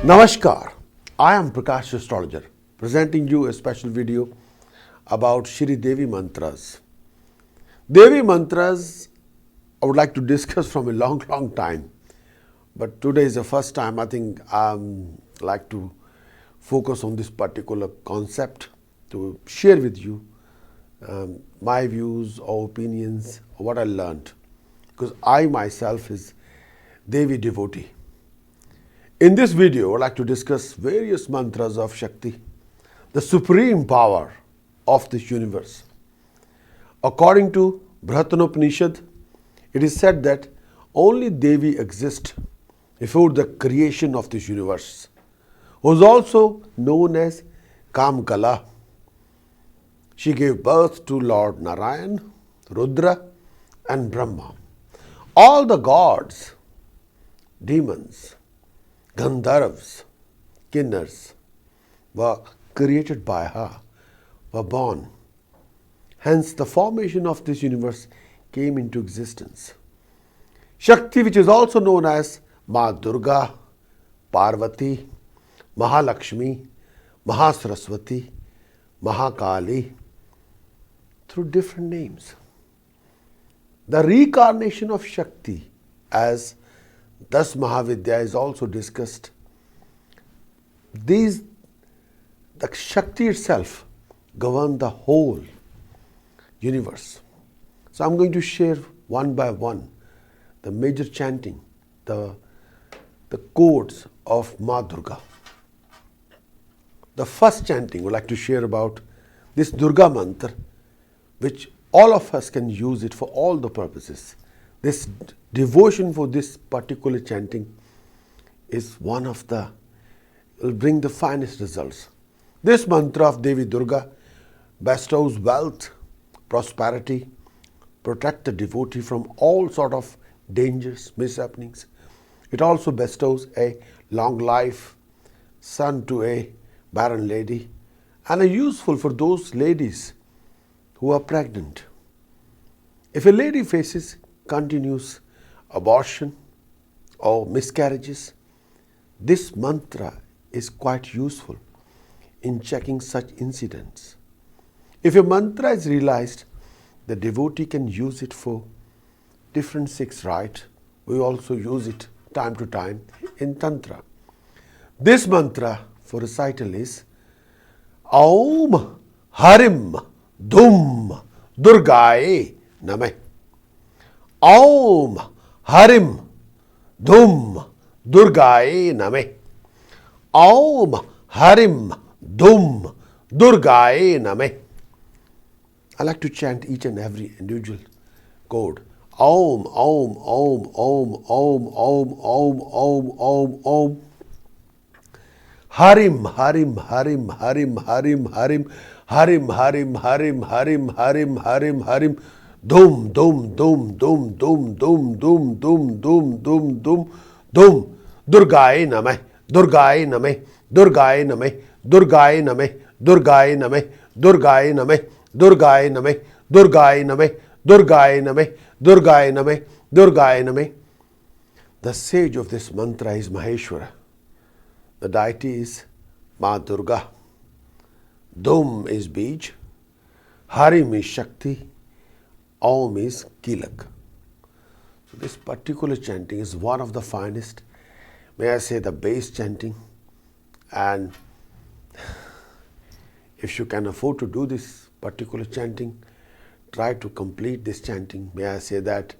Namaskar, I am Prakash Astrologer presenting you a special video about Shri Devi Mantras. Devi Mantras I would like to discuss from a long time, but today is the first time I think like to focus on this particular concept to share with you my views or opinions or what I learned, because I myself is Devi devotee. In this video, I would like to discuss various mantras of Shakti, the supreme power of this universe. According to Bhadra it is said that only Devi exists before the creation of this universe, who is also known as Kamkala. She gave birth to Lord Narayan, Rudra and Brahma. All the gods, demons, Gandharvas, Kinnars were created by her, were born. Hence, the formation of this universe came into existence. Shakti, which is also known as Ma Durga, Parvati, Mahalakshmi, Saraswati, Kali, through different names. The reincarnation of Shakti as thus Mahavidya is also discussed. The Shakti itself governs the whole universe. So I'm going to share one by one the major chanting, the codes of Ma Durga. The first chanting I would like to share about this Durga mantra, which all of us can use it for all the purposes. This devotion for this particular chanting is one of the, will bring the finest results. This mantra of Devi Durga bestows wealth, prosperity, protect the devotee from all sort of dangers, mishappenings. It also bestows a long life, son to a barren lady, and are useful for those ladies who are pregnant. If a lady faces continuous abortion or miscarriages, this mantra is quite useful in checking such incidents. If a mantra is realized, the devotee can use it for different sex rites. We also use it time to time in Tantra. This mantra for recital is Aum Harim Dhum Durgaye Namah. Aum Harim Dhum Durgaye Namah. Aum Harim Dhum Durgaye Namah. I like to chant each and every individual code. Aum, Aum, Aum, Aum, Aum, Aum, Aum, Aum, Aum, Aum. Harim, Harim, Harim, Harim, Harim, Harim, Harim, Harim, Harim, Harim, Harim, Harim, Harim. Dum, dum, dum, dum, dum, dum, dum, dum, dum, dum, dum, dum. Durgaye Namah, Durgaye Namah, Durgaye Namah, Durgaye Namah, Durgaye Namah, Durgaye Namah, Durgaye Namah, Durgaye Namah, Durgaye Namah, Durgaye Namah, Durgaye Namah. The sage of this mantra is Maheshwara. The deity is Ma Durga. Dum is Bij, Harim is Shakti, Aum is Kilak. So this particular chanting is one of the finest, may I say the base chanting, and if you can afford to do this particular chanting, try to complete this chanting. May I say that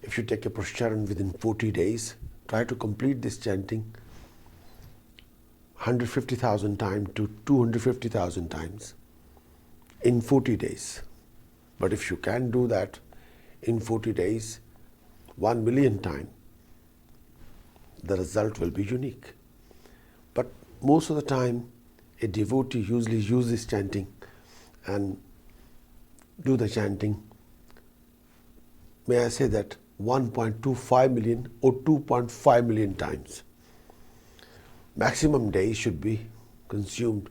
if you take a Prascharan within 40 days, try to complete this chanting 150,000 times to 250,000 times in 40 days. But if you can do that in 40 days, 1 million times, the result will be unique. But most of the time, a devotee usually uses chanting and do the chanting, may I say that 1.25 million or 2.5 million times. Maximum days should be consumed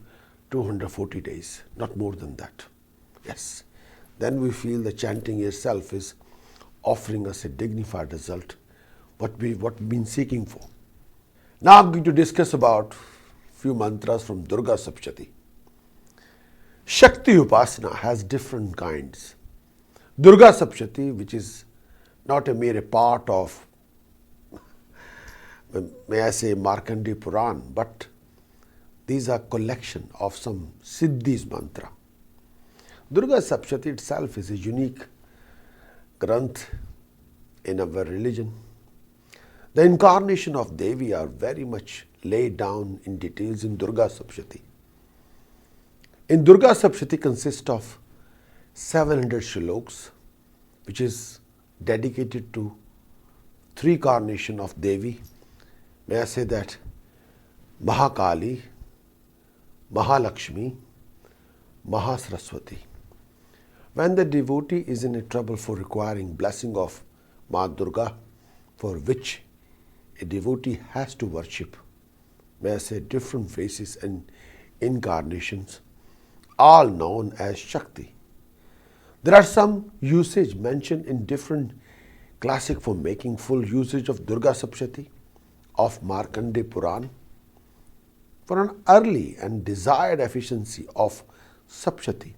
240 days, not more than that. Yes. Then we feel the chanting itself is offering us a dignified result, what we've been seeking for. Now I'm going to discuss about few mantras from Durga Saptashati. Shakti Uppassna has different kinds. Durga Saptashati, which is not a mere part of, may I say, Markandeya Puran, but these are collection of some Siddhis mantra. Durga Saptashati itself is a unique granth in our religion. The incarnation of Devi are very much laid down in details in Durga Saptashati. In Durga Saptashati consists of 700 shlokas, which is dedicated to three carnation of Devi. May I say that Mahakali, Mahalakshmi, Saraswati. When the devotee is in a trouble for requiring blessing of Ma Durga, for which a devotee has to worship, may I say, different faces and incarnations, all known as Shakti. There are some usage mentioned in different classic for making full usage of Durga Saptashati, of Markandeya Puran. For an early and desired efficiency of Saptashati,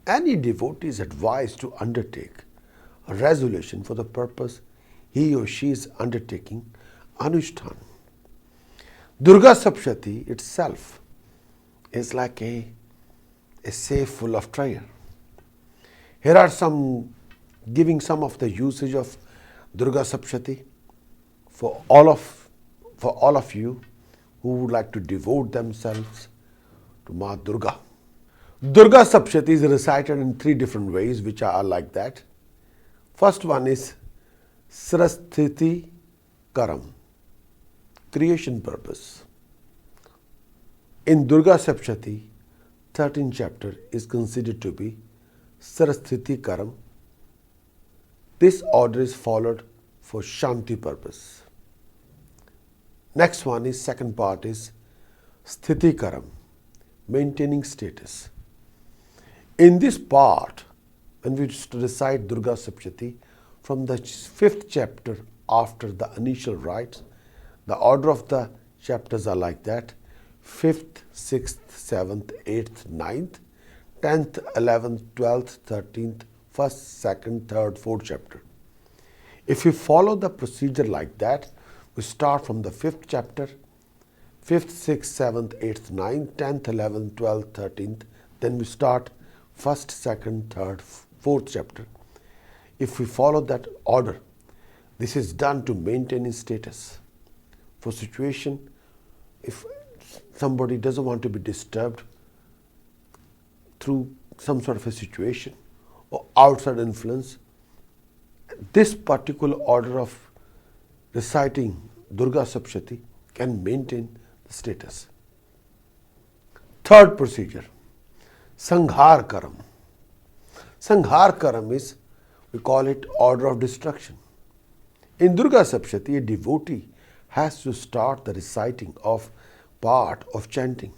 any devotee is advised to undertake a resolution for the purpose he or she is undertaking Anushtan. Durga Saptashati itself is like a safe full of treasure. Here are giving some of the usage of Durga Saptashati for all of you who would like to devote themselves to Ma Durga. Durga Saptashati is recited in three different ways, which are like that. First one is Saraswati Karam, creation purpose. In Durga Saptashati, 13th chapter is considered to be Saraswati Karam. This order is followed for Shanti purpose. Next one is, second part is Sthiti Karam, maintaining status. In this part, when we recite Durga Saptashati from the 5th chapter after the initial rites, the order of the chapters are like that: 5th, 6th, 7th, 8th, 9th, 10th, 11th, 12th, 13th, 1st, 2nd, 3rd, 4th chapter. If we follow the procedure like that, we start from the 5th chapter, 5th, 6th, 7th, 8th, 9th, 10th, 11th, 12th, 13th, then we start 1st, 2nd, 3rd, 4th chapter. If we follow that order, this is done to maintain his status. For situation, if somebody doesn't want to be disturbed through some sort of a situation or outside influence, this particular order of reciting Durga Saptashati can maintain the status. Third procedure, Sanghar Karam. Sanghar Karam is, we call it order of destruction. In Durga Saptashati, a devotee has to start the reciting of part of chanting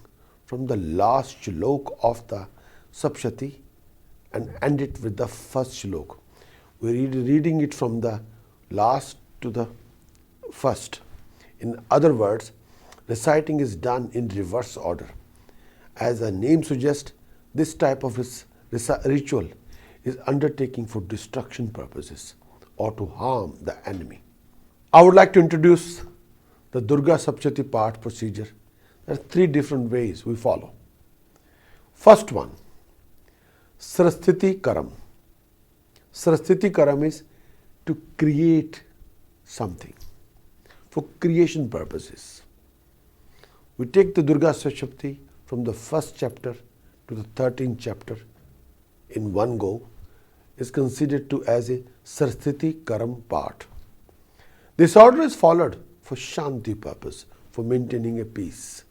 from the last shlok of the Saptashati and end it with the first shlok. We're reading it from the last to the first. In other words, reciting is done in reverse order. As the name suggests, this type of ritual is undertaking for destruction purposes or to harm the enemy. I would like to introduce the Durga Saptashati part procedure. There are three different ways we follow. First one, Saraswati Karam. Saraswati Karam is to create something for creation purposes. We take the Durga Saptashati from the 1st chapter to the 13th chapter in one go. Is considered to as a Saraswati Karam part. This order is followed for Shanti purpose, for maintaining a peace,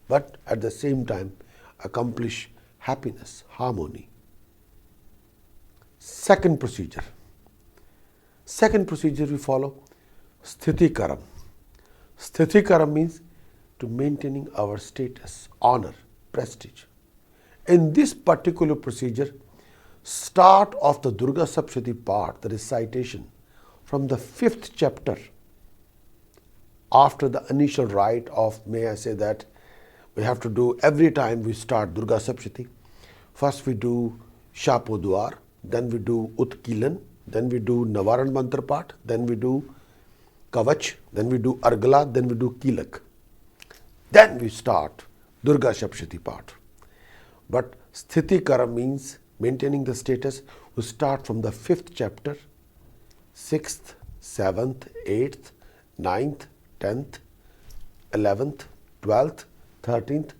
but at the same time accomplish happiness, harmony. Second procedure we follow Sthiti Karam. Sthiti Karam means to maintaining our status, honor, prestige. In this particular procedure, start of the Durga Saptashati part, the recitation from the 5th chapter after the initial rite of, may I say that, we have to do every time we start Durga Saptashati. First we do Shapodwar, then we do Utkilan, then we do Navarna Mantra Part, then we do Kavach, then we do Argala, then we do Kilak. Then we start Durga Saptashati part. But Sthiti Karam means maintaining the status. We start from the 5th chapter, 6th, 7th, 8th, 9th, 10th, 11th, 12th, 13th,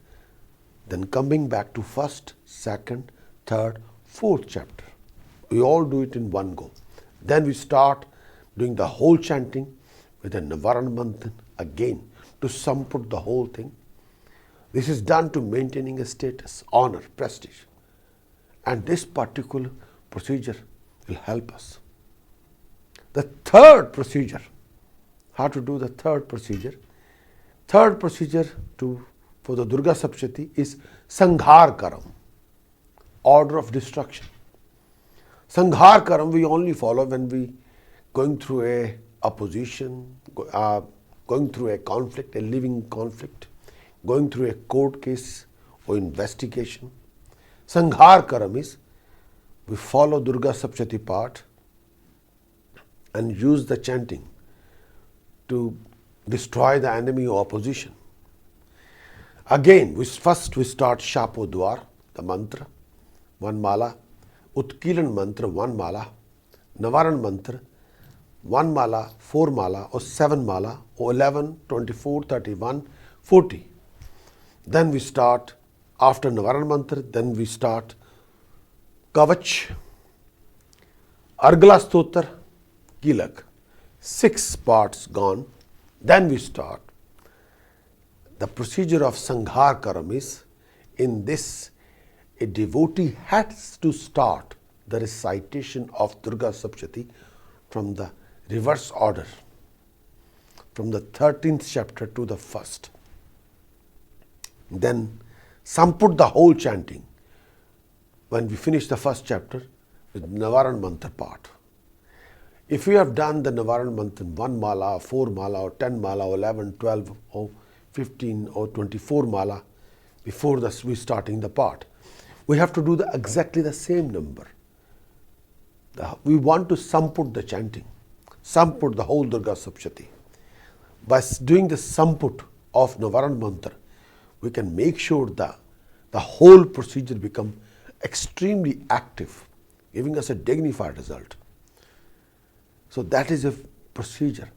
then coming back to 1st, 2nd, 3rd, 4th chapter. We all do it in one go. Then we start doing the whole chanting with a Navarna Mantra again to sum up the whole thing. This is done to maintaining a status, honor, prestige. And this particular procedure will help us. The third procedure, how to do the third procedure? Third procedure for the Durga Saptashati is Sanghar Karam, order of destruction. Sanghar Karam we only follow when we going through a opposition, going through a conflict, a living conflict, going through a court case or investigation. Sanghar Karam is we follow Durga Saptashati part and use the chanting to destroy the enemy or opposition. Again, first we start Shapodwar, the mantra, 1 mala, Utkilan mantra, 1 mala, Navarna mantra, 1 mala, 4 mala or 7 mala or 11, 24, 31, 40. Then we start, after Navarna mantra, then we start Kavach, Argala Stotra, Kilak. 6 parts gone. Then we start. The procedure of Sanghar Karam is, in this, a devotee has to start the recitation of Durga Saptashati from the reverse order, from the 13th chapter to the 1st. Then samput the whole chanting when we finish the 1st chapter with Navarna Mantra part. If we have done the Navarna Mantra 1 mala, 4 mala or 10 mala or 11, 12 or 15 or 24 mala before we starting the part, we have to do exactly the same number. We want to samput the chanting, samput the whole Durga Saptashati. By doing the samput of Navarna Mantra, we can make sure that the whole procedure become extremely active, giving us a dignified result. So that is a procedure.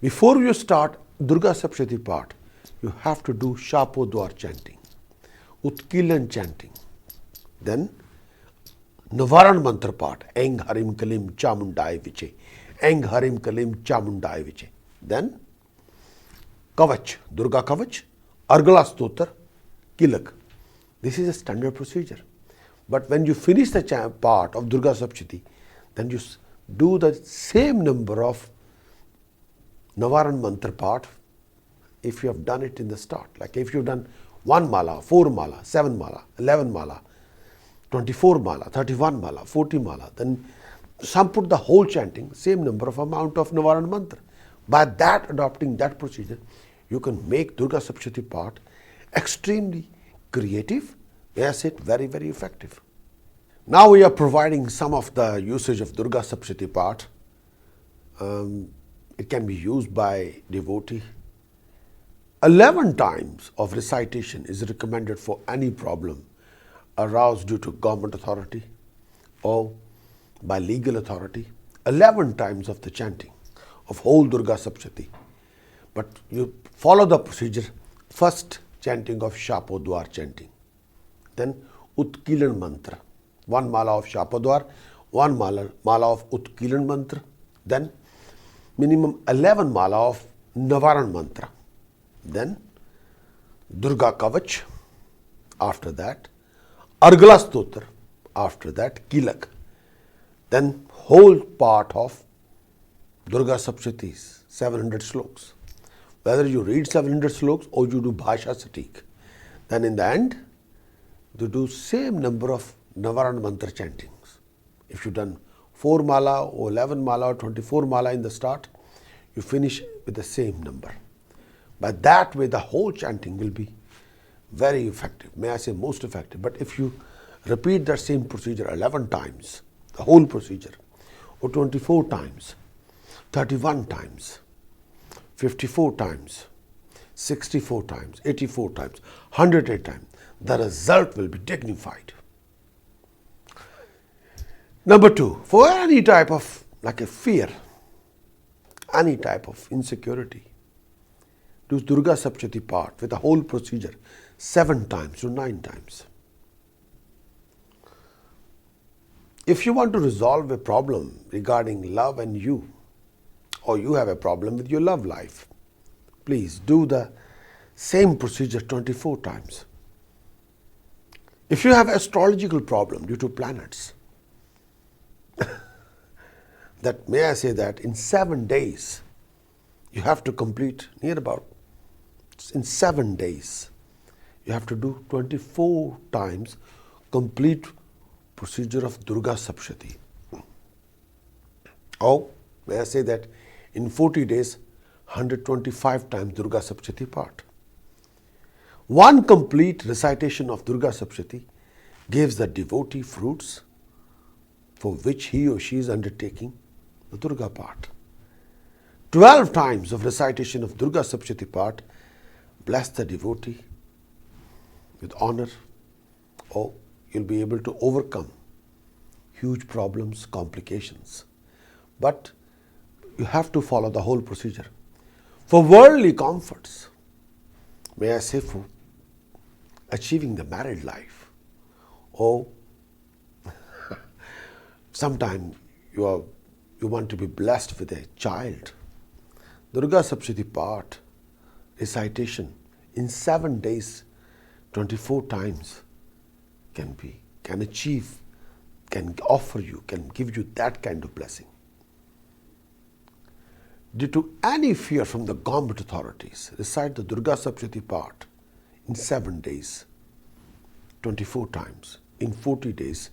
Before you start Durga Saptashati part, you have to do Shapodwar chanting, Utkilan chanting, then Navarna Mantra part, Eng Harim Kalim Chamundai Viche, Eng Harim Kalim Chamundai Viche. Then Kavach, Durga Kavach, Argala Stotra, Kilak. This is a standard procedure. But when you finish the part of Durga Saptashati, then you do the same number of Navarna Mantra part if you have done it in the start. Like if you have done 1 mala, 4 mala, 7 mala, 11 mala, 24 mala, 31 mala, 40 mala, then samput the whole chanting, same number of amount of Navarna Mantra. By that, adopting that procedure, you can make Durga Saptashati part extremely creative, yes, it very, very effective. Now we are providing some of the usage of Durga Saptashati part. It can be used by devotee. 11 times of recitation is recommended for any problem aroused due to government authority or by legal authority. 11 times of the chanting of whole Durga Saptashati. But you follow the procedure. First chanting of Shapodwar chanting. Then Utkilan mantra. 1 mala of Shapodwar, 1 mala of Utkilan mantra. Then minimum 11 mala of Navarna mantra. Then Durga Kavach. After that Argala Stotra. After that Kilak. Then whole part of Durga Saptashati, 700 sloks. Whether you read 700 sloks or you do Bhasha Satik. Then in the end, you do same number of Navarna Mantra chantings. If you've done 4 mala or 11 mala or 24 mala in the start, you finish with the same number. By that way, the whole chanting will be very effective. May I say most effective. But if you repeat that same procedure 11 times, the whole procedure, or 24 times, 31 times, 54 times, 64 times, 84 times, 108 times, the result will be dignified. Number two, for any type of like a fear, any type of insecurity, do Durga Saptashati part with the whole procedure 7 times to 9 times. If you want to resolve a problem regarding love and you, or you have a problem with your love life, please do the same procedure 24 times. If you have astrological problem due to planets, that may I say that in 7 days, you have to complete near about, in 7 days, you have to do 24 times complete procedure of Durga Saptashati. Or may I say that in 40 days, 125 times Durga Saptashati part. One complete recitation of Durga Saptashati gives the devotee fruits for which he or she is undertaking the Durga part. 12 times of recitation of Durga Saptashati part bless the devotee with honor, or you'll be able to overcome huge problems, complications. But you have to follow the whole procedure. For worldly comforts, may I say for achieving the married life, or sometime you want to be blessed with a child, Durga Saptashati part recitation in 7 days, 24 times can achieve, can offer you, can give you that kind of blessing. Due to any fear from the government authorities, recite the Durga Saptashati part in 7 days, 24 times, in 40 days,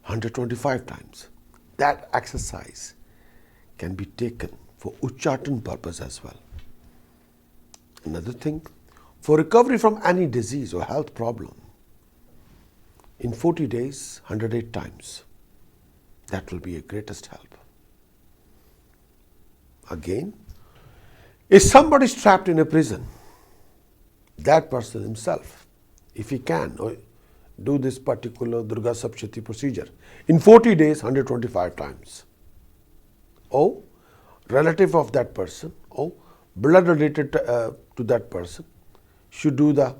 125 times. That exercise can be taken for Uchchatan purpose as well. Another thing, for recovery from any disease or health problem, in 40 days, 108 times, that will be a greatest help. Again, if somebody is trapped in a prison, that person himself, if he can, or do this particular Durga Saptashati procedure in 40 days, 125 times. Or relative of that person, or blood related to that person, should do the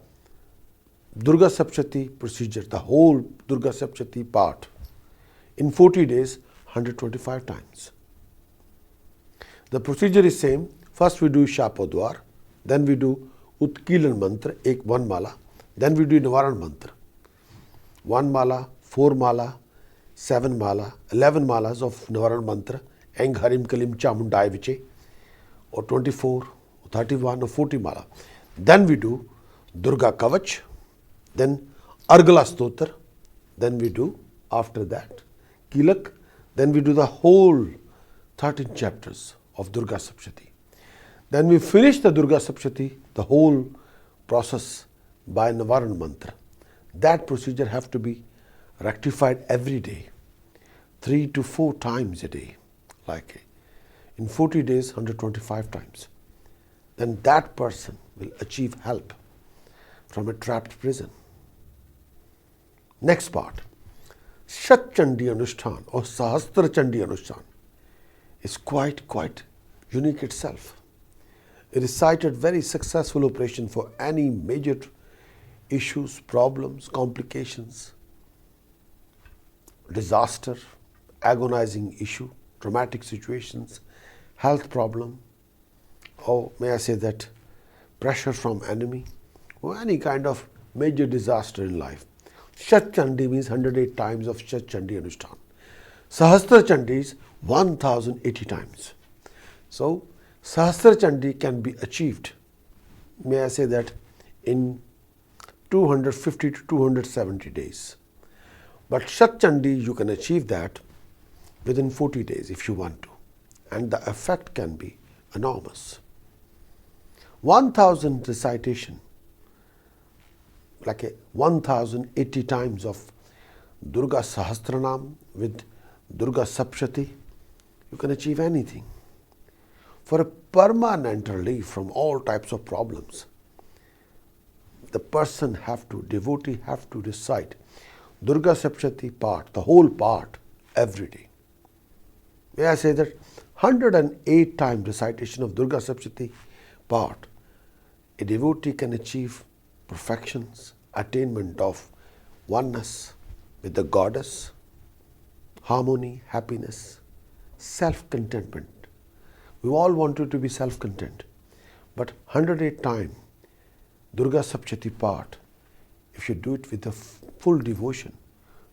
Durga Saptashati procedure, the whole Durga Saptashati part, in 40 days, 125 times. The procedure is same. First we do Shapodwar, then we do Utkilan mantra, one mala, then we do Navarna mantra. 1 mala, 4 mala, 7 mala, 11 malas of Navarna mantra, Eng Harim Kalim Chamundai Viche, or 24, 31 or 40 mala. Then we do Durga Kavach, then Argala Stotra, then we do after that Kilak, then we do the whole 13 chapters of Durga Saptashati. Then we finish the Durga Saptashati, the whole process by Navarna mantra. That procedure have to be rectified every day, 3 to 4 times a day, like in 40 days, 125 times. Then that person will achieve help from a trapped prison. Next part, Shat Chandi Anushthan or Sahastra Chandi Anushthan is quite unique itself. It is cited very successful operation for any major issues, problems, complications, disaster, agonizing issue, traumatic situations, health problem, or may I say that pressure from enemy, or any kind of major disaster in life. Shat Chandi means 108 times of Shat Chandi Anushthan. Sahasra Chandi is 1080 times. So, Sahasra Chandi can be achieved, may I say that, in 250 to 270 days. But Shat Chandi, you can achieve that within 40 days if you want to. And the effect can be enormous. 1000 recitation, like a 1080 times of Durga Sahasranam with Durga Saptashati, you can achieve anything. For a permanent relief from all types of problems, the devotee have to recite Durga Saptashati part, the whole part, every day. May I say that 108 times recitation of Durga Saptashati part, a devotee can achieve perfections, attainment of oneness with the goddess, harmony, happiness, self-contentment. We all wanted to be self-content, but 108 times Durga Saptashati part, if you do it with a full devotion,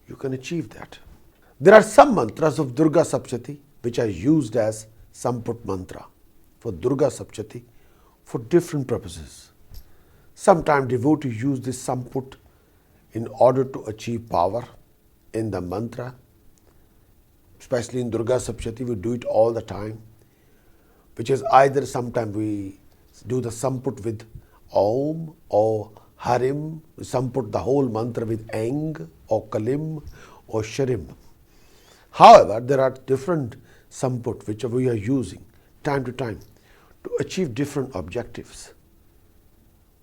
you can achieve that. There are some mantras of Durga Saptashati which are used as Samput mantra for Durga Saptashati for different purposes. Sometimes devotees use this Samput in order to achieve power in the mantra. Especially in Durga Saptashati, we do it all the time, which is either sometimes we do the Samput with Om or Harim, we Samput the whole mantra with Eng or Kalim or Sharim. However, there are different Samput which we are using time to time to achieve different objectives.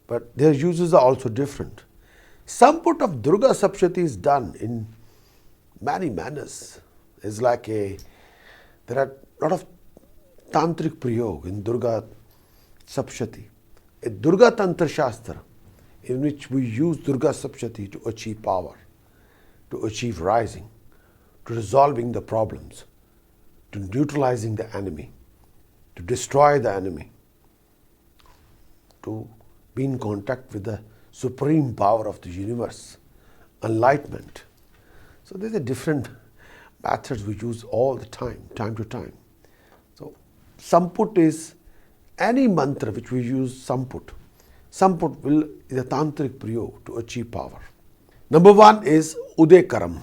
But their uses are also different. Samput of Durga Saptashati is done in many manners. It's like there are a lot of Tantric prayog in Durga Saptashati, a Durga Tantra Shastra in which we use Durga Saptashati to achieve power, to achieve rising, to resolving the problems, to neutralizing the enemy, to destroy the enemy, to be in contact with the supreme power of the universe, enlightenment. So there's a different methods we use all the time to time. So Samput is any mantra which we use Samput. Samput is a tantric prayog to achieve power. Number one is Udekaram,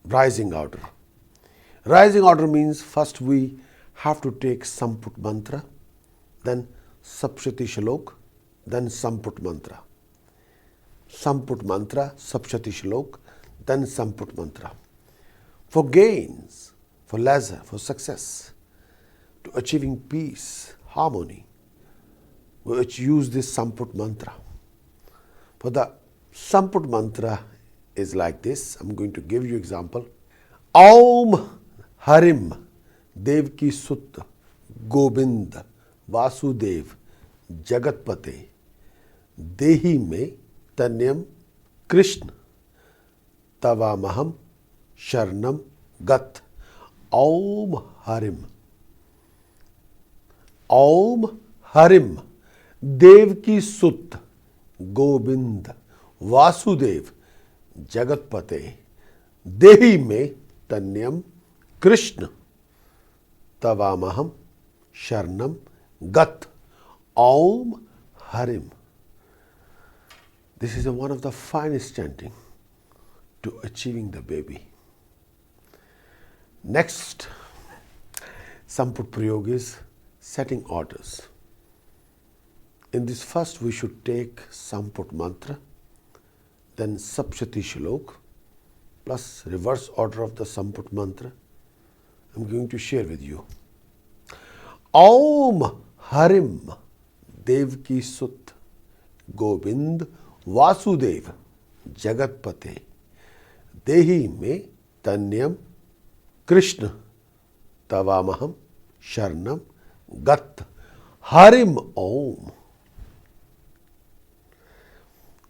rising order. Rising order means first we have to take Samput mantra, then Saptashati Shalok, then Samput mantra. Samput mantra, Saptashati Shalok, then Samput mantra. For gains, for leisure, for success, to achieving peace, harmony, we use this Samput mantra. For the Samput mantra is like this. I'm going to give you example. Aum Harim Devki Sut Gobind Vasudev Jagatpate Dehi me Tanyam Krishna Tavamaham Sharnam Gat. Aum Harim. Aum Harim Devki Sut Gobind Vasudev Jagatpate Dehi me Tanyam Krishna Tavamaham Sharnam Gat. Aum Harim. This is one of the finest chanting to achieving the baby. Next Samput prayog is setting orders. In this first we should take Samput mantra, then Saptashati Shalok plus reverse order of the Samput mantra. I'm going to share with you. Aum Harim Devki Sut Gobind Vasudev Jagatpate Dehi me Tanyam Krishna Tavamaham Sharnam Gat. Harim Om.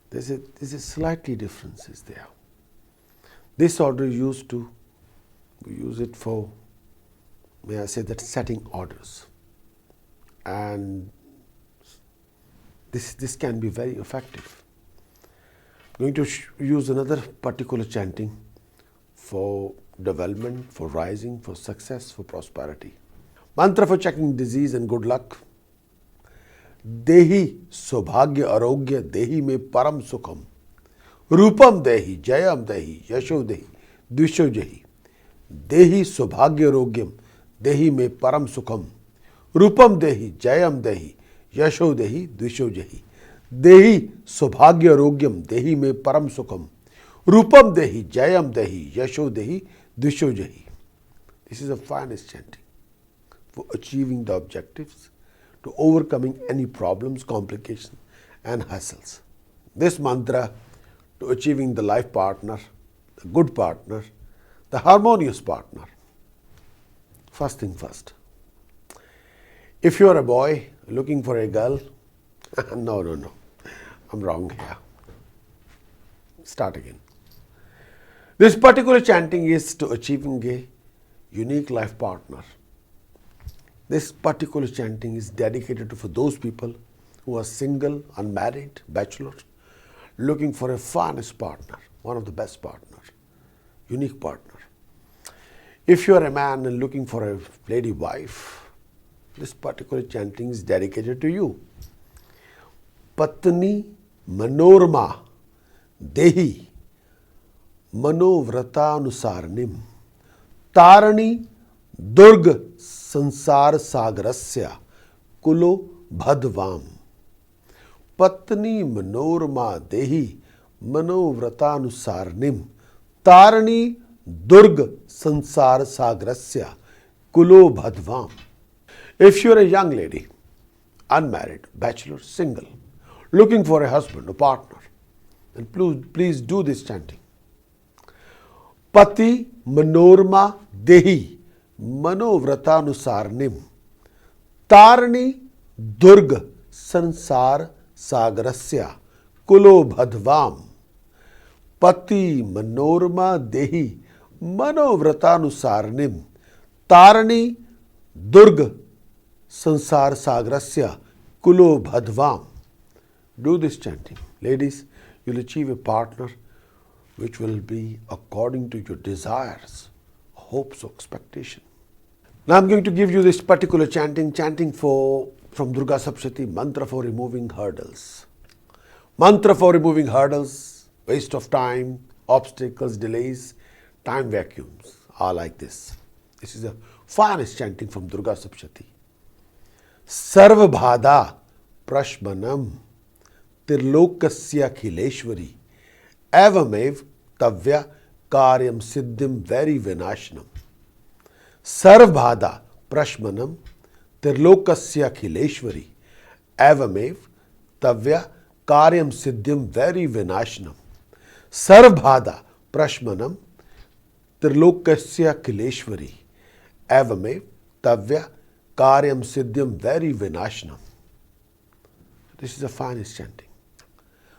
There's a slightly differences there. This order we use it for, may I say that, setting orders. And this can be very effective. I'm going to use another particular chanting for development, for rising, for success, for prosperity. Mantra for checking disease and good luck. Dehi Sobhagya Arogya Dehi me Param Sukham. Rupam Dehi Jayam Dehi Yasho Dehi Dvisho Dehi. Dehi Sobhagya Arogyam Dehi me Param Sukham. Rupam Dehi Jayam Dehi यशो देहि द्विशो जहि, देहि सौभाग्य आरोग्यम, देहि में परम सुखम, रूपम देहि जयम देहि, यशो देहि द्विशो जहि. This is the finest chanting for achieving the objectives, to overcoming any problems, complications and hassles. This mantra to achieving the life partner, the good partner, the harmonious partner. First thing first. If you are a boy looking for a girl, no, I'm wrong here. Start again. This particular chanting is to achieving a unique life partner. This particular chanting is dedicated for those people who are single, unmarried, bachelor, looking for a finest partner, one of the best partners, unique partner. If you are a man and looking for a lady wife, this particular chanting is dedicated to you. Patni manorma dehi manovratanusaranam tarani durga sansar sagarasya kulo bhadvam. Patni manorma dehi manovratanusaranam tarani durga sansar sagarasya kulo bhadvam. If you are a young lady, unmarried, bachelor, single, looking for a husband, a partner, then please do this chanting. Pati manorma dehi manovratanusaranam tarani durga sansar sagarasya kulo bhadvam. Pati manorma dehi manovratanusaranam tarani durga sansar sagarasya kulo bhadvam. Do this chanting. Ladies, you'll achieve a partner which will be according to your desires, hopes, expectation. Now I'm going to give you this particular chanting from Durga Saptashati, mantra for removing hurdles. Mantra for removing hurdles, waste of time, obstacles, delays, time vacuums are like this. This is the finest chanting from Durga Saptashati. Sarva bhada prashmanam tirlokasya khileshwari evamev tavya karyam siddhim very vinashanam. Sarva bhada prashmanam tirlokasya khileshwari evamev tavya karyam siddhim very vinashanam. Sarva bhada prashmanam tirlokasya khileshwari evamev tavya karyam siddhyam very vinashanam. This is the finest chanting.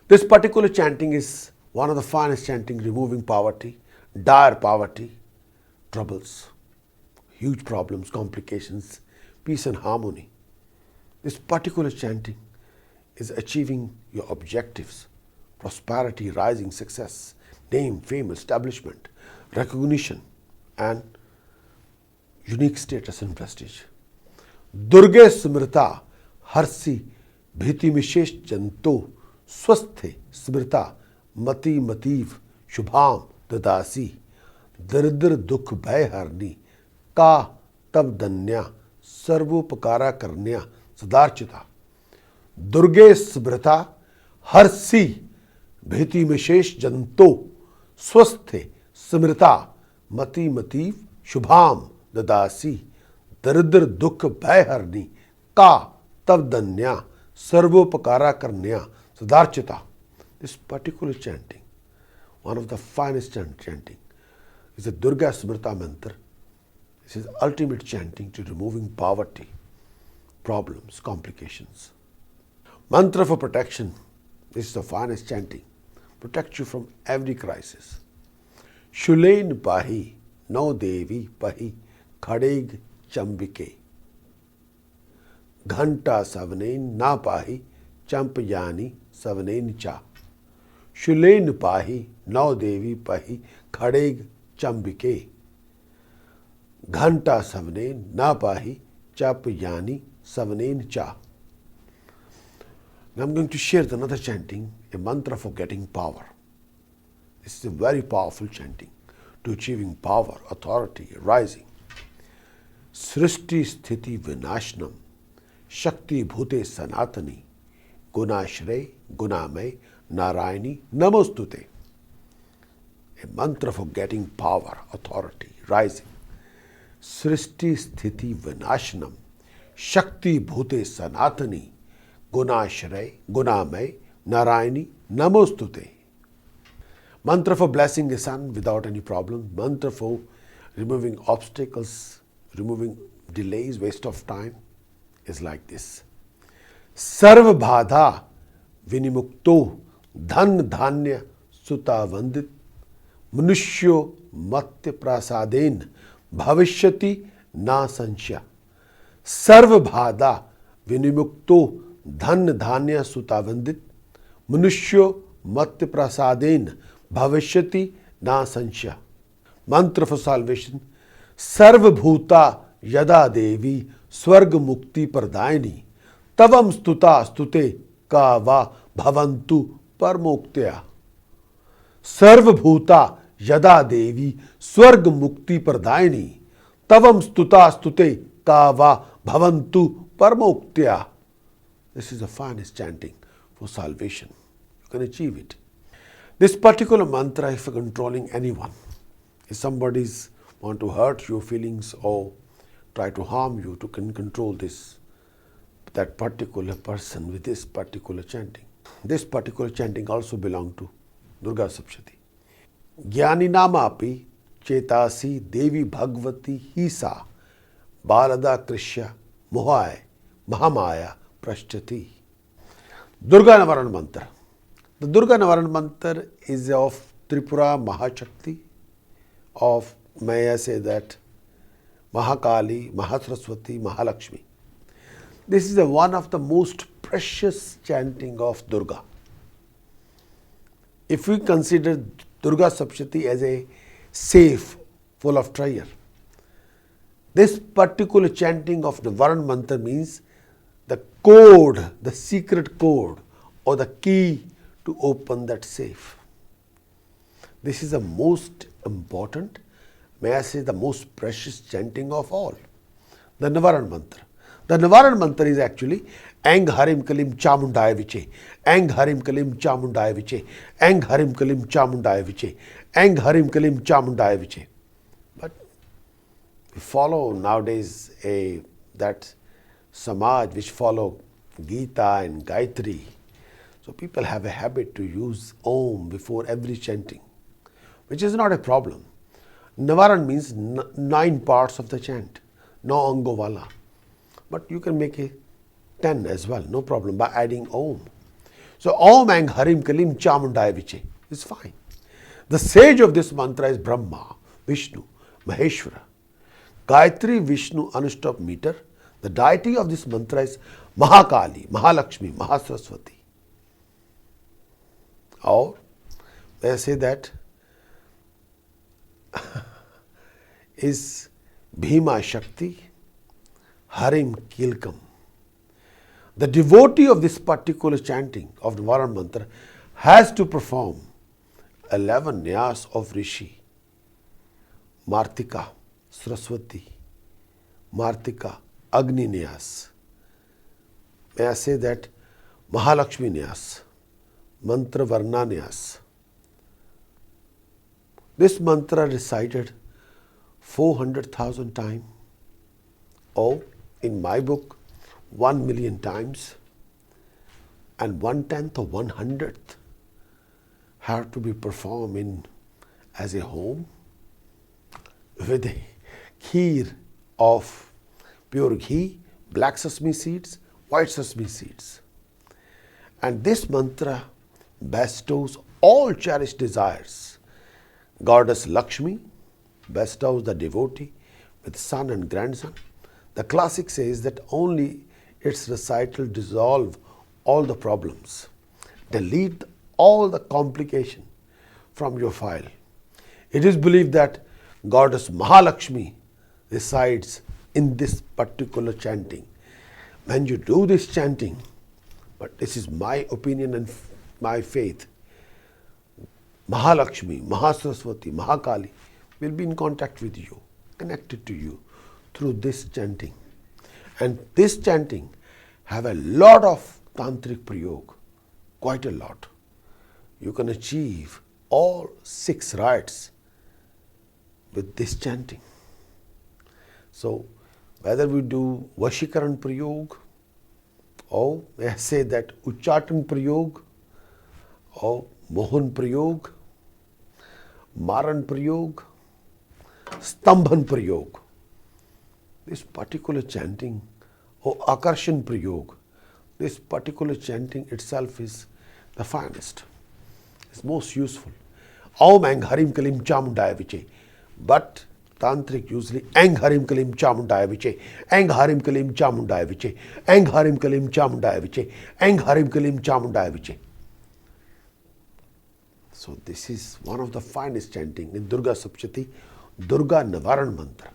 This particular chanting is one of the finest chanting removing poverty, dire poverty, troubles, huge problems, complications, peace and harmony. This particular chanting is achieving your objectives, prosperity, rising success, name, fame, establishment, recognition and unique status and prestige. Durga smrita harsi bhiti mishesh janto swasthe smrita mati mativ shubham dadasi daridr dukh bhay harni ka tab danya sarvopakara karnya sadarchita. Durga smrita harsi bhiti mishesh janto swasthe smrita mati mativ shubham dadasi daridr dukh bhay harni ka tab danya sarvopakara karnya sadarchita. This particular chanting, one of the finest chanting, is the Durga Smrita mantra. This is ultimate chanting to removing poverty, problems, complications. Mantra for protection. This is the finest chanting. Protect you from every crisis. Shulein pahi, no devi pahi, khadeg chambike. Ghanta savnein na pahi, champayani savnein cha. Shulein pahi, no devi pahi, khadeg chambike. Ghanta savnein na pahi, champayani savnein cha. Now I'm going to share another chanting, a mantra for getting power. This is a very powerful chanting to achieving power, authority, rising. Srishti sthiti vinashnam शक्ति भूते सनातनी गुणाश्रय गुणामय Narayani Namostute. A mantra for getting power, authority, rising. Srishti Sthiti Vinashanam Shakti Bhute Sanatani Gunashray Gunamay Narayani Namostute. Mantra for blessing a son without any problem. Mantra for removing obstacles, removing delays, waste of time is like this. Sarva Bhadha Vinimukto धन धान्य सुता वंदित मनुष्यो मत्य प्रसादेन भविष्यति ना संशय सर्व बाधा विनिमुक्तो धन धान्य सुता वंदित मनुष्यो मत्य प्रसादेन भविष्यति ना संशय. मंत्र फॉर सॉल्वेशन. सर्वभूता यदा देवी स्वर्ग मुक्ति प्रदायिनी तवम स्तुता स्तुते का वा भवन्तु परमोक्त्या. सर्वभूता यदा देवी स्वर्ग मुक्ति प्रदायिनी तवम स्तुता स्तुते का वा भवन्तु परमोक्त्या. This is the finest chanting for salvation. You can achieve it. This particular mantra, if you're controlling anyone, if somebody's want to hurt your feelings or try to harm you, to control that particular person with this particular chanting. This particular chanting also belongs to Durga Saptashati. Jnani namapi chetasi devi bhagavati hisa balada krishya mohaya mahamaya prashtati. Durga Navarna mantra. The Durga Navarna mantra is of Tripura Mahashakti, of, may I say that, Mahakali, Mahasaraswati, Mahalakshmi. This is one of the most precious chanting of Durga. If we consider Durga Saptashati as a safe full of treasure, this particular chanting of the Navarna mantra means the code, the secret code or the key to open that safe. This is the most important, may I say the most precious chanting of all, the Navarna mantra. The Navarna mantra is actually Ang Harim Kalim Chamundaya Viche, Ang Harim Kalim Chamundaya Viche, Ang Harim Kalim Chamundaya Viche, Ang Harim Kalim Chamundaya Viche. But we follow nowadays that Samaj which follow Gita and Gayatri. So people have a habit to use Om before every chanting, which is not a problem. Navarna means 9 parts of the chant, no Angovala. But you can make it 10 as well, no problem, by adding Om. So Om Ang Harim Kalim Chamundaya Viche is fine. The sage of this mantra is Brahma, Vishnu, Maheshwara. Gayatri Vishnu Anustap meter. The deity of this mantra is Mahakali, Mahalakshmi, Mahasaraswati. Or may I say that is Bhima Shakti, Harim Kilkam. The devotee of this particular chanting of the Navarna mantra has to perform 11 nyas of Rishi, Martika, Saraswati, Martika, Agni nyas. May I say that Mahalakshmi nyas, Mantra Varna nyas. This mantra recited 400,000 times, or in my book 1,000,000 times, and 1/10 or 1/100th have to be performed as a home with a kheer of pure ghee, black sesame seeds, white sesame seeds. And this mantra bestows all cherished desires. Goddess Lakshmi bestows the devotee with son and grandson. The classic says that only its recital dissolve all the problems, delete all the complication from your file. It is believed that Goddess Mahalakshmi resides in this particular chanting. When you do this chanting, but this is my opinion and my faith, Mahalakshmi, Mahasaraswati, Mahakali will be in contact with you, connected to you through this chanting. And this chanting have a lot of Tantric Prayog, quite a lot. You can achieve all 6 rights with this chanting. So, whether we do Vashikaran Prayog, or may I say that Uchchatan Prayog, or Mohan Prayog, Maran Prayog, Stambhan Prayog, this particular chanting, or Akarshan Prayog, this particular chanting itself is the finest. It's most useful. Om Ang Harim Kalim Chamundaya Viche. But Tantric usually Ang Harim Kalim Chamundaya Viche, Ang Harim Kalim Chamundaya Viche, Ang Harim Kalim Chamundaya Viche, Ang Harim Kalim Chamundaya Viche. So this is one of the finest chanting in Durga Saptashati, Durga Navarna mantra.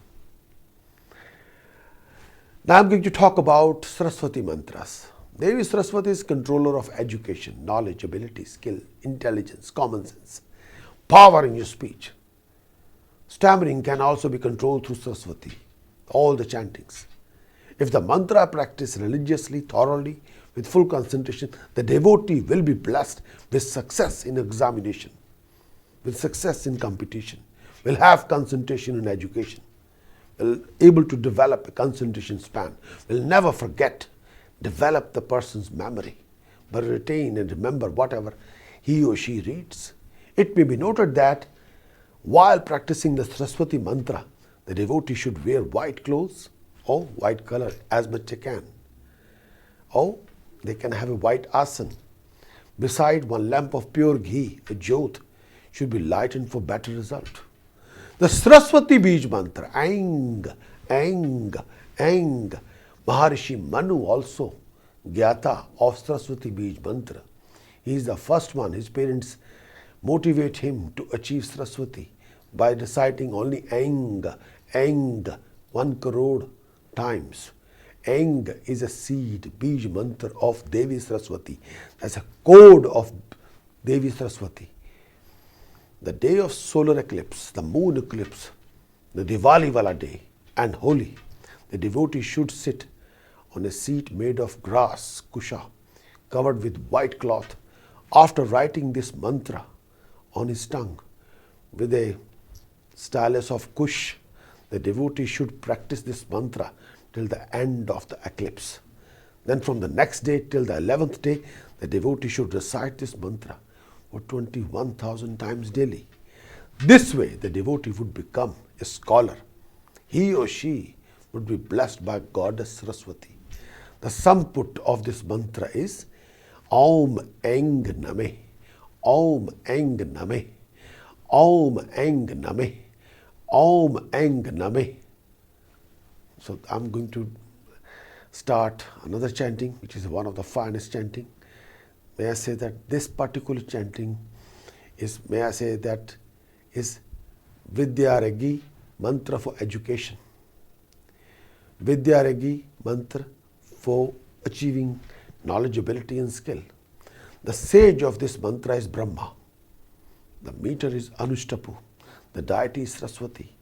Now I am going to talk about Saraswati mantras. Devi Saraswati is controller of education, knowledge, ability, skill, intelligence, common sense, power in your speech. Stammering can also be controlled through Saraswati, all the chantings. If the mantra practiced religiously, thoroughly, with full concentration, the devotee will be blessed with success in examination, with success in competition, will have concentration in education, will able to develop a concentration span, will never forget, develop the person's memory, but retain and remember whatever he or she reads. It may be noted that while practicing the Saraswati mantra, the devotee should wear white clothes or white color as much they can. Or they can have a white asan. Beside one lamp of pure ghee, a jyot, should be lightened for better result. The Saraswati Bij mantra, Ang, Ang, Ang. Maharishi Manu also, Gyata of Saraswati Bij mantra. He is the first one. His parents motivate him to achieve Saraswati by reciting only Ang, Ang, 1 crore times. Ang is a seed, Bij mantra of Devi Saraswati. That's a code of Devi Saraswati. The day of solar eclipse, the moon eclipse, the Diwali wala day and Holi, the devotee should sit on a seat made of grass, kusha, covered with white cloth. After writing this mantra on his tongue with a stylus of kush, the devotee should practice this mantra till the end of the eclipse. Then from the next day till the 11th day, the devotee should recite this mantra for 21,000 times daily. This way, the devotee would become a scholar. He or she would be blessed by Goddess Saraswati. The samput of this mantra is Om Eng Name, Om Eng Name, Om Eng Name, Om Eng Name. So I'm going to start another chanting, which is one of the finest chanting. May I say that this particular chanting is, may I say that, is Vidyaragi mantra for education. Vidyaragi mantra for achieving knowledge, ability and skill. The sage of this mantra is Brahma. The meter is Anushtapu. The deity is Saraswati.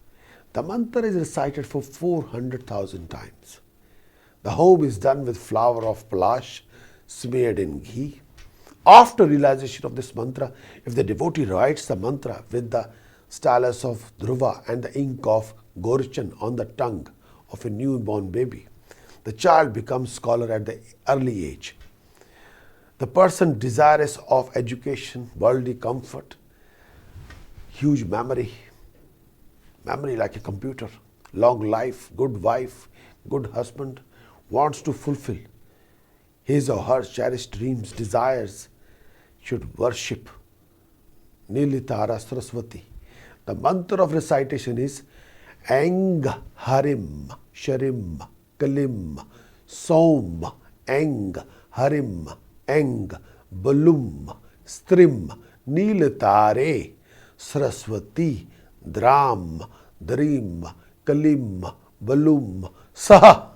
The mantra is recited for 400,000 times. The home is done with flour of palash smeared in ghee. After realization of this mantra, if the devotee writes the mantra with the stylus of Dhruva and the ink of Gorchan on the tongue of a newborn baby, the child becomes scholar at the early age. The person desirous of education, worldly comfort, huge memory like a computer, long life, good wife, good husband, wants to fulfill his or her cherished dreams, desires, should worship Nilitara Saraswati. The mantra of recitation is Ang Harim Sharim Kalim Som Ang Harim Ang Balum Strim Nilitare Saraswati Dram Drim Kalim Balum Saha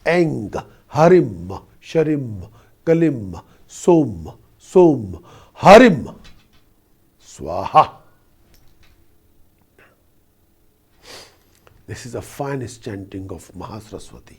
Ang Harim Sharim Kalim Som Som Harim Swaha. This is the finest chanting of Mahasaraswati.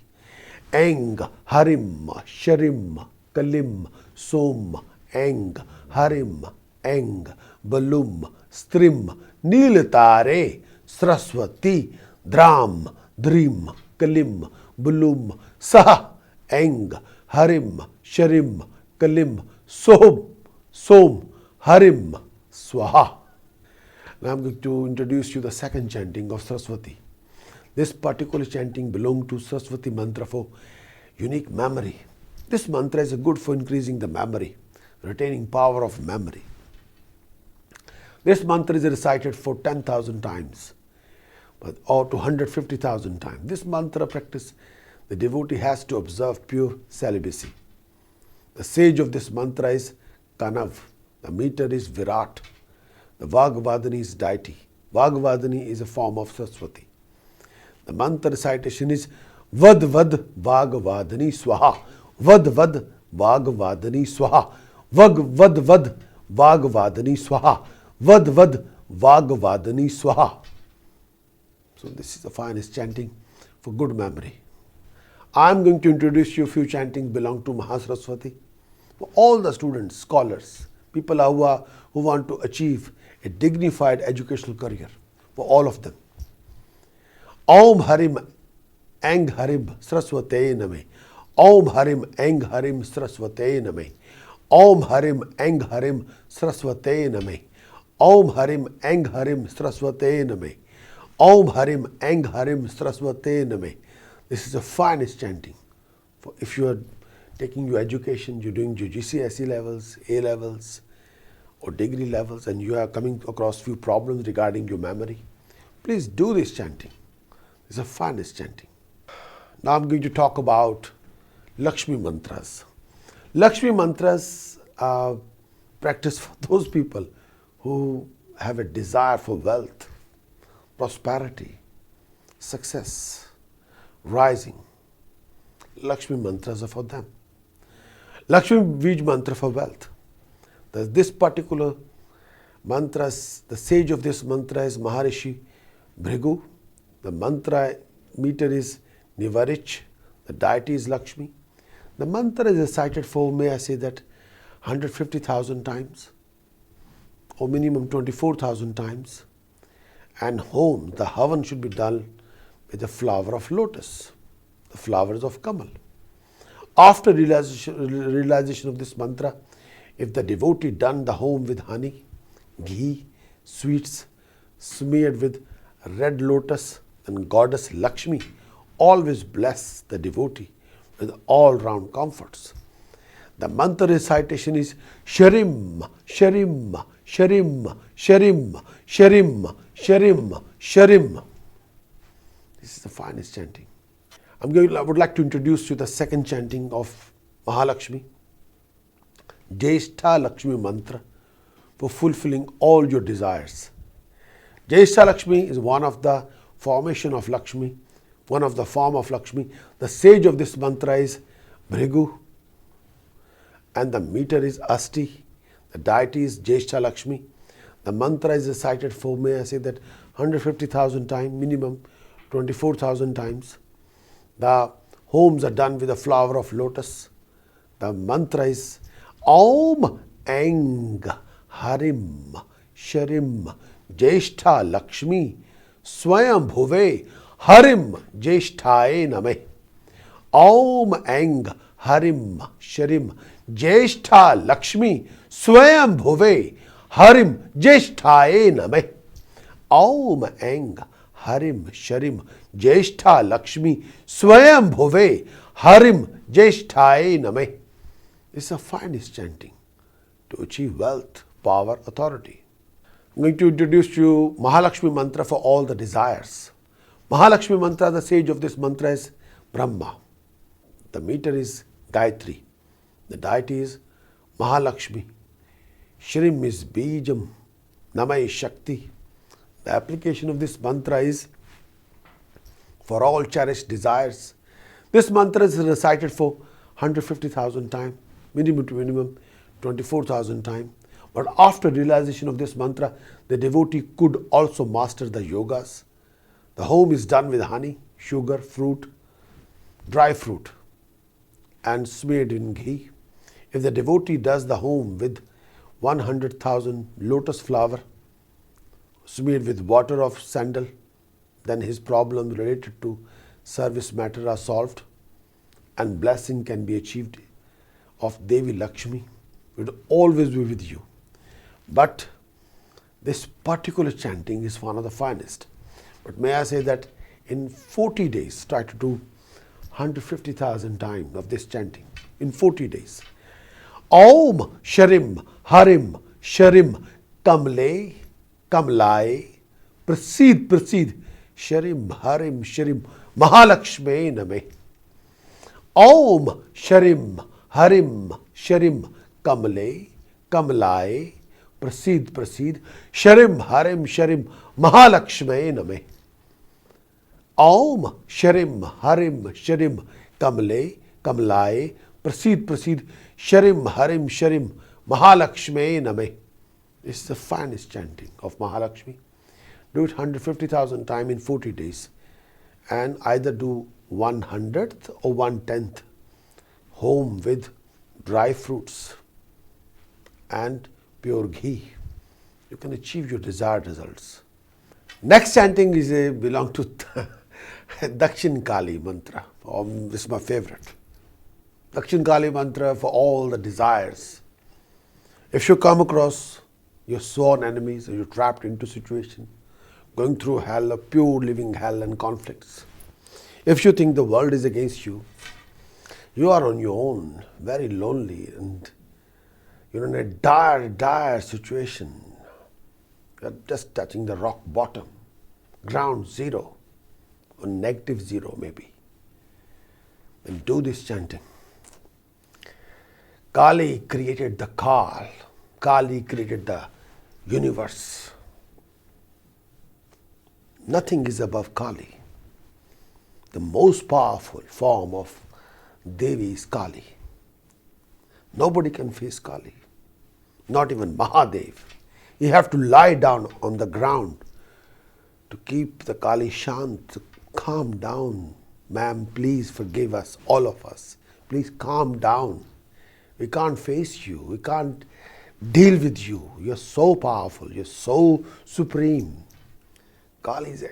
Eng, Harim, Sharim, Kalim, Som, Eng, Harim, Eng, Balum, Strim, Neeltare, Saraswati, Dram, Drim, Kalim, Bulum, Sah, Eng, Harim, Sharim, Kalim, Som, Harim, Swaha. Now I'm going to introduce you the second chanting of Saraswati. This particular chanting belongs to Saraswati mantra for unique memory. This mantra is good for increasing the memory, retaining power of memory. This mantra is recited for 10,000 times or to 150,000 times. This mantra practice, the devotee has to observe pure celibacy. The sage of this mantra is Kanav. The meter is Virat. The Vagvadani is deity. Vagvadani is a form of Saraswati. The mantra recitation is Vad Vad Vagvadani Swaha. Vad Vad Vagvadani Swaha. Vad Vad Vagvadani Swaha. Vad Vad Vagvadani Swaha. So this is the finest chanting for good memory. I am going to introduce you a few chantings belong to Mahasaraswati. For all the students, scholars, people who want to achieve a dignified educational career, for all of them. Om Harim Eng Harim Saraswate Name. Om Harim Eng Harim Saraswate Name. Om Harim Eng Harim Saraswate Name. Om Harim Eng Harim Saraswate Name. Om Harim Eng Harim Saraswate Name. This is the finest chanting. For if you are taking your education, you're doing your GCSE levels, A levels, or degree levels, and you are coming across few problems regarding your memory, please do this chanting. It's the finest chanting. Now I'm going to talk about Lakshmi mantras. Lakshmi mantras are practiced for those people who have a desire for wealth, prosperity, success, rising. Lakshmi mantras are for them. Lakshmi Bij mantra for wealth. This particular mantras, the sage of this mantra is Maharishi Bhrigu. The mantra meter is Nivarich. The deity is Lakshmi. The mantra is recited for, may I say that, 150,000 times or minimum 24,000 times. And home, the havan should be done with the flower of lotus, the flowers of Kamal. After realization of this mantra, if the devotee done the home with honey, ghee, sweets, smeared with red lotus, then goddess Lakshmi always bless the devotee with all-round comforts. The mantra recitation is Sharim, Sharim, Sharim, Sharim, Sharim, Sharim, Sharim. This is the finest chanting. I would like to introduce you the second chanting of Mahalakshmi, Jyeshtha Lakshmi mantra for fulfilling all your desires. Jyeshtha Lakshmi is one of the formation of Lakshmi, one of the form of Lakshmi. The sage of this mantra is Bhrigu, and the meter is Asti. The deity is Jyeshtha Lakshmi. The mantra is recited for, may I say that, 150,000 times, minimum 24,000 times. The homes are done with the flower of lotus. The mantra is Om Eng Harim Sharim Jyeshtha Lakshmi Swayam Bhuve Harim Jyeshthaye Name. Om Eng Harim Sharim Jyeshtha Lakshmi Swayam Bhuve Harim Jyeshthaye Name. Om Eng Harim Sharim Jyeshtha Lakshmi Swayam Bhuve Harim Jyeshthaye Name. This is the finest chanting to achieve wealth, power, authority. I'm going to introduce you Mahalakshmi mantra for all the desires. Mahalakshmi mantra, the sage of this mantra is Brahma. The meter is Gayatri. The deity is Mahalakshmi. Shrim is Bijam. Nama is Shakti. The application of this mantra is for all cherished desires. This mantra is recited for 150,000 times, minimum to minimum 24,000 times. But after realization of this mantra, the devotee could also master the yogas. The home is done with honey, sugar, fruit, dry fruit. and smeared in ghee. If the devotee does the home with 100,000 lotus flower smeared with water of sandal, then his problems related to service matter are solved and blessing can be achieved of Devi Lakshmi. It will always be with you. But this particular chanting is one of the finest. But may I say that in 40 days, try to do 150,000 times of this chanting in 40 days. Om Sharim Harim Sharim Kamle Kamlai Prasid Prasid Sharim Harim Sharim Mahalakshmi Name. Om Sharim Harim Sharim Kamle Kamlai Prasid Prasid Sharim Harim Sharim Mahalakshmi Name. Om Sharim Harim Sharim Kamle Kamlai Prasid Prasid Sharim Harim Sharim Mahalakshmi Name. This is the finest chanting of Mahalakshmi. Do it 150,000 times in 40 days and either do 1/100th or 1/10th home with dry fruits and pure ghee. You can achieve your desired results. Next chanting is belong to Dakshin Kali mantra. This is my favorite. Dakshin Kali mantra for all the desires. If you come across your sworn enemies or you're trapped into situation, going through hell, a pure living hell and conflicts. If you think the world is against you, you are on your own, very lonely and you're in a dire situation. You're just touching the rock bottom, ground zero, or -0 maybe. Then do this chanting. Kali created the Kal. Kali created the universe. Nothing is above Kali. The most powerful form of Devi is Kali. Nobody can face Kali. Not even Mahadev. You have to lie down on the ground to keep the Kali shant, calm down. Ma'am, please forgive us, all of us. Please calm down. We can't face you. We can't deal with you. You're so powerful. You're so supreme. Kali is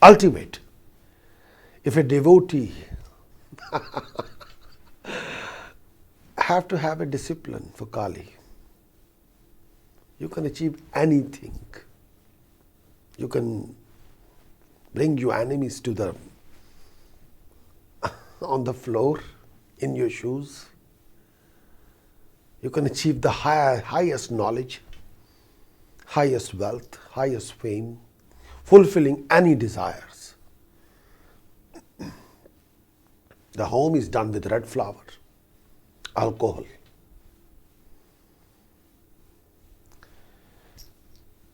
ultimate. If a devotee have to have a discipline for Kali, you can achieve anything. You can bring your enemies to the on the floor in your shoes. You can achieve the highest knowledge, highest wealth, highest fame, fulfilling any desires. The home is done with red flower, alcohol.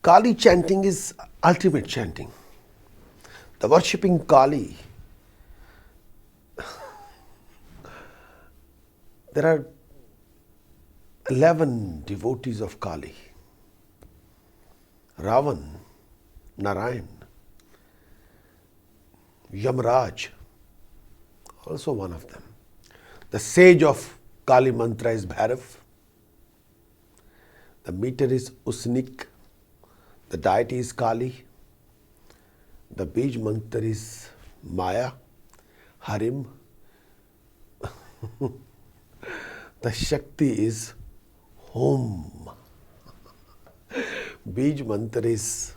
Kali chanting is ultimate chanting. The worshipping Kali, there are 11 devotees of Kali. Ravan, Narayan, Yamraj, also one of them. The sage of Kali mantra is Bhairav. The meter is Usnik. The deity is Kali. The Bij mantra is Maya, Harim. The Shakti is Hom. Bij mantra is,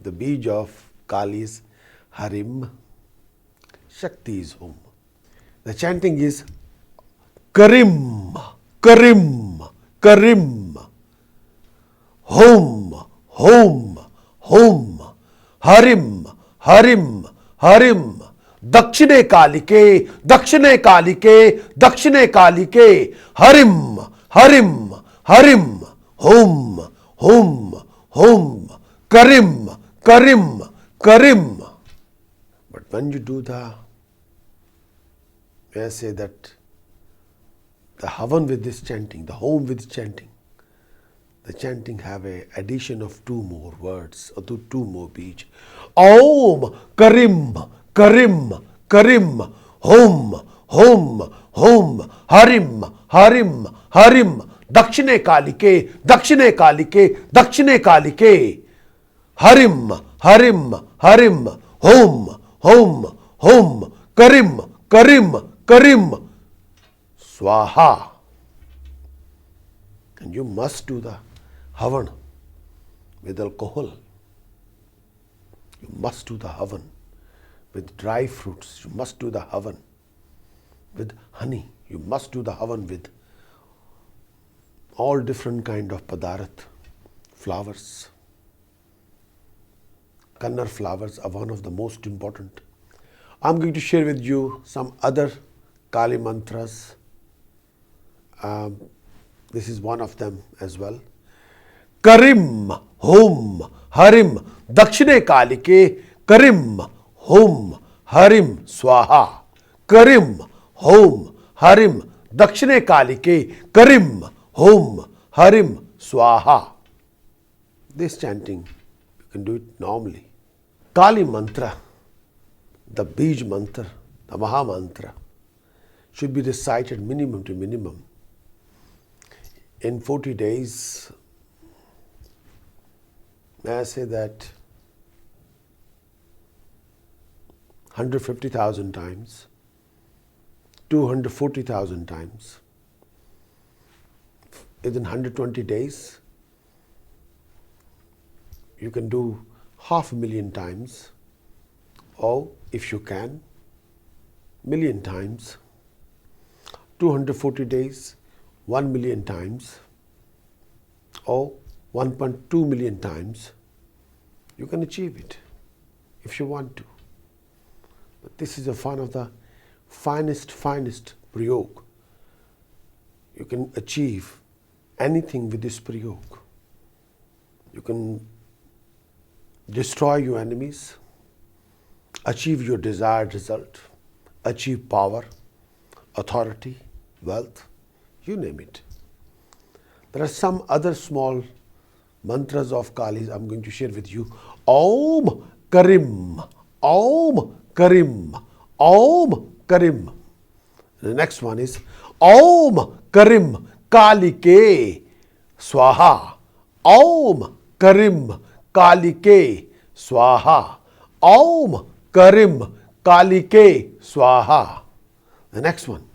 the Bij of Kali is Harim. Shakti is Hom. The chanting is Karim, Karim, Karim. Hom, Hom, Hom. Harim, Harim, Harim. Dakshine Kalike, Dakshine Kalike, Dakshine Kalike. Harim, Harim, Harim. Hom, Hom, Hom. Karim, Karim, Karim. But when you do may I say that the Havan with this chanting, the home with chanting, the chanting have a addition of 2 more words or 2 more Bij. Om Karim, Karim, Karim. Hom, Hom, Hom. Harim, Harim, Harim, Dakshine Kalike, Dakshine Kalike, Dakshine Kalike. Harim, Harim, Harim, Hom, Hom, Hom, Karim, Karim, Karim, Swaha. And you must do the havan with alcohol. You must do the havan with dry fruits. You must do the havan with honey. You must do the havan with all different kind of padarat, flowers. Kannar flowers are one of the most important. I'm going to share with you some other Kali mantras. This is one of them as well. Karim, Hom, Harim, Dakshine Kalike, Karim, Hom, Harim, Swaha. Karim, Hom, Harim, Dakshine Kalike, Karim, Hom, Harim, Swaha. This chanting, you can do it normally. Kali mantra, the Bij mantra, the Maha mantra, should be recited minimum to minimum. In 40 days, may I say that 150,000 times, 240,000 times. Within 120 days, you can do 500,000 times, or if you can, 1,000,000 times. 240 days, 1,000,000 times, or 1.2 million times. You can achieve it if you want to. But this is one of the finest prayog. You can achieve anything with this prayog. You can destroy your enemies, achieve your desired result, achieve power, authority, wealth, you name it. There are some other small mantras of Kali's I'm going to share with you. Om Karim, Om Karim, Om Karim. The next one is Om Karim Kalike Swaha. Om Karim Kalike Swaha. Om Karim Kalike Swaha. The next one.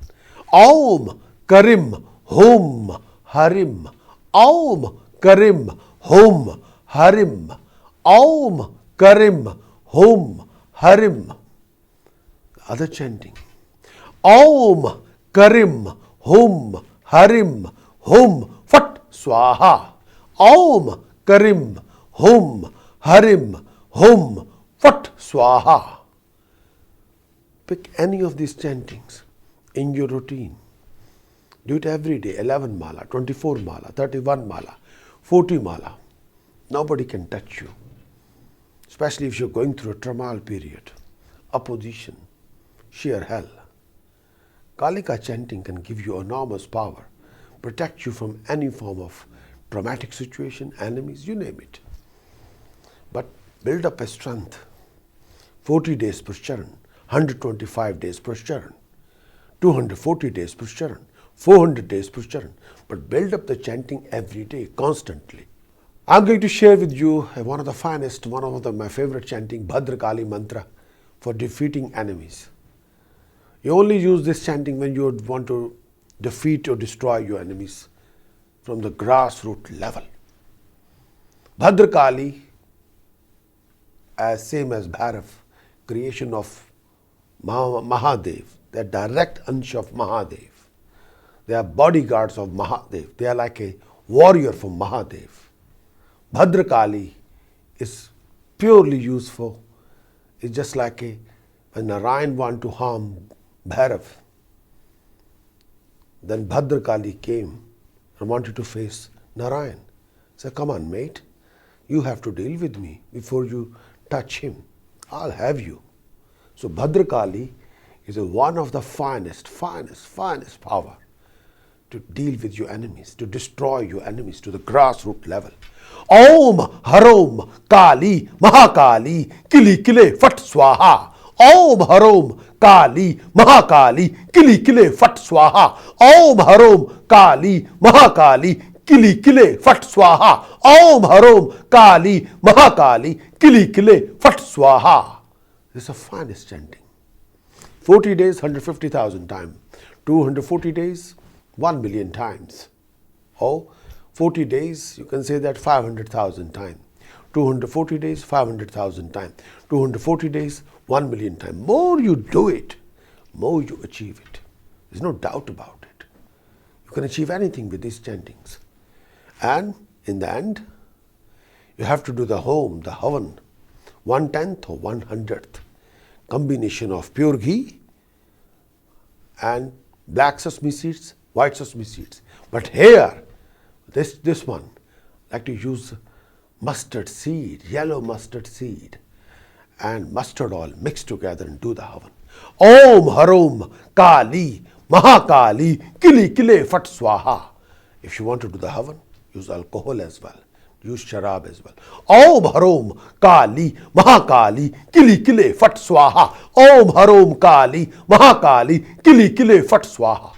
Om Karim Hom Harim. Om Karim Hom Harim. Om Karim Hom Harim. Other chanting. Om Karim Hom Harim Hom Fat Swaha. Om Karim Hom Harim Hom Fat Swaha. Pick any of these chantings in your routine. Do it every day. 11 mala, 24 mala, 31 mala, 40 mala. Nobody can touch you. Especially if you're going through a turmoil period, opposition, sheer hell. Kalika chanting can give you enormous power, protect you from any form of traumatic situation, enemies, you name it. But build up a strength. 40 days Prascharan, 125 days Prascharan, 240 days Prascharan, 400 days Prascharan. But build up the chanting every day, constantly. I'm going to share with you one of the finest, my favorite chanting, Bhadra Kali mantra for defeating enemies. You only use this chanting when you want to defeat or destroy your enemies from the grassroots level. Bhadra Kali, as same as Bhairav, creation of Mahadev, they are direct ansh of Mahadev. They are bodyguards of Mahadev. They are like a warrior for Mahadev. Bhadra Kali is purely useful. It's just like when Narayan want to harm Bhairav, then Bhadra Kali came and wanted to face Narayan. Said, come on, mate, you have to deal with me before you touch him. I'll have you. So Bhadra Kali is one of the finest power to deal with your enemies, to destroy your enemies to the grassroots level. Om Harom Kali Mahakali Kili Kile Fat Swaha. Om Harom Kali Mahakali Kili Kile Fat Swaha. Om Harom Kali Mahakali Kili Kile Fat Swaha. Om Harom Kali Mahakali Kili Kile Fat Swaha. This is the finest chanting. 40 days, 150,000 times. 240 days, 1 million times. Or 40 days, you can say that 500,000 times. 240 days, 500,000 times. 240 days, 1 million times. More you do it, more you achieve it. There's no doubt about it. You can achieve anything with these chantings. And in the end, you have to do the home, the havan, 1/10 or 1/100th. Combination of pure ghee and black sesame seeds, white sesame seeds. But here, this one, I like to use mustard seed, yellow mustard seed, and mustard oil mixed together and do the havan. Om Harom Kali Mahakali Kili Kile Fat Swaha. If you want to do the havan, use alcohol as well. Use sharab as well. Om Harom Kali Mahakali Kili Kile Fat Swaha. Om Harom Kali Mahakali Kili Kile Fat Swaha.